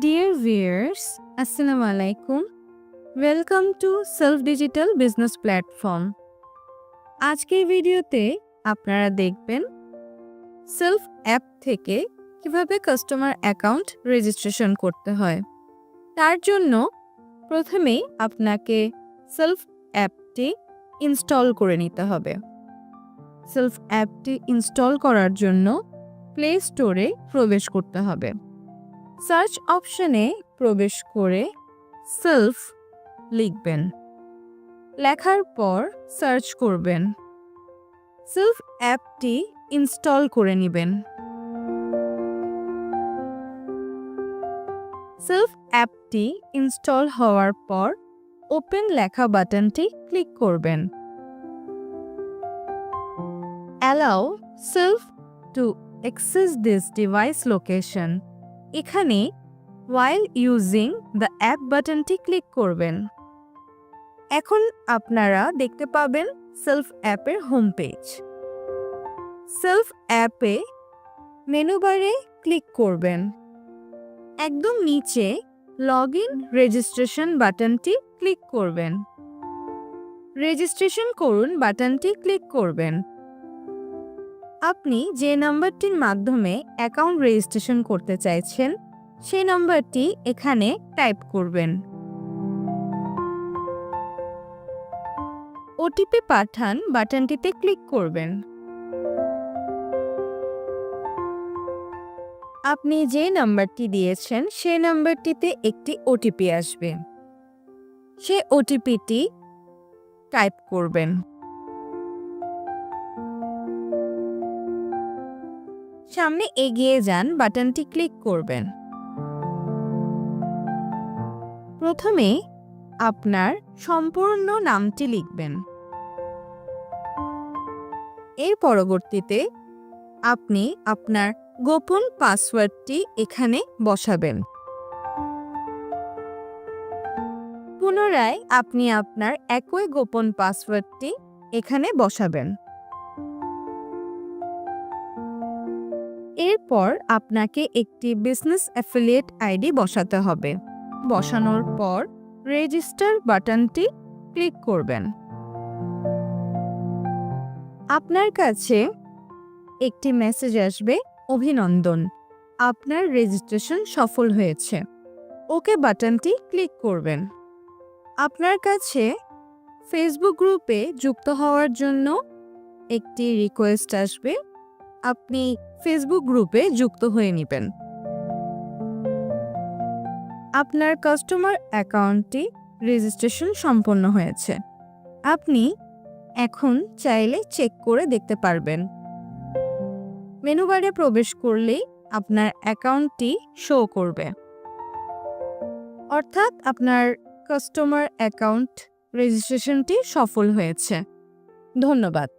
Dear viewers, Assalamu alaikum. Welcome to Self Digital Business Platform. আজকের ভিডিওতে আপনারা দেখবেন সেলফ অ্যাপ থেকে কিভাবে কাস্টমার অ্যাকাউন্ট রেজিস্ট্রেশন করতে হয়। তার জন্য প্রথমেই আপনাকে সেলফ অ্যাপটি ইনস্টল করে নিতে হবে। সেলফ অ্যাপটি ইনস্টল করার জন্য প্লে স্টোরে প্রবেশ করতে হবে। সার্চ অপশনে প্রবেশ করে সেলফ লিখবেন। লেখার পর সার্চ করবেন। সেলফ অ্যাপটি ইনস্টল করে নেবেন। সেলফ অ্যাপটি ইনস্টল হওয়ার পর ওপেন লেখা বাটনটি ক্লিক করবেন। Allow self to access this device location. এখানে while using the app বাটনটি ক্লিক করবেন। এখন আপনারা দেখতে পাবেন সেলফ অ্যাপের হোম পেজ। সেলফ অ্যাপে মেনু বারে ক্লিক করবেন। একদম নিচে লগ ইন রেজিস্ট্রেশন বাটনটি ক্লিক করবেন। রেজিস্ট্রেশন করুন বাটনটি ক্লিক করবেন। আপনি যে নাম্বারটির মাধ্যমে অ্যাকাউন্ট রেজিস্ট্রেশন করতে চাইছেন সেই নাম্বারটি এখানে টাইপ করবেন। ওটিপি পাঠান বাটনটিতে ক্লিক করবেন। আপনি যে নাম্বারটি দিয়েছেন সেই নাম্বারটিতে একটি ওটিপি আসবে। সেই ওটিপিটি টাইপ করবেন। সামনে এগিয়ে যান বাটনটি ক্লিক করবেন। প্রথমে আপনার সম্পূর্ণ নামটি লিখবেন। এর পরবর্তীতে আপনি আপনার গোপন পাসওয়ার্ডটি এখানে বসাবেন। পুনরায় আপনি আপনার একই গোপন পাসওয়ার্ডটি এখানে বসাবেন। এরপর আপনাকে একটি বিজনেস অ্যাফিলিয়েট আইডি বসাতে হবে। বসানোর পর রেজিস্টার বাটনটি ক্লিক করবেন। আপনার কাছে একটি মেসেজ আসবে, অভিনন্দন, আপনার রেজিস্ট্রেশন সফল হয়েছে। ওকে বাটনটি ক্লিক করবেন। আপনার কাছে ফেসবুক গ্রুপে যুক্ত হওয়ার জন্য একটি রিকোয়েস্ট আসবে। আপনি ফেসবুক গ্রুপে যুক্ত হয়ে নেবেন। আপনার কাস্টমার অ্যাকাউন্টটি রেজিস্ট্রেশন সম্পন্ন হয়েছে। আপনি এখন চাইলে চেক করে দেখতে পারবেন। মেনু বারে প্রবেশ করলেই আপনার অ্যাকাউন্টটি শো করবে, অর্থাৎ আপনার কাস্টমার অ্যাকাউন্ট রেজিস্ট্রেশনটি সফল হয়েছে। ধন্যবাদ।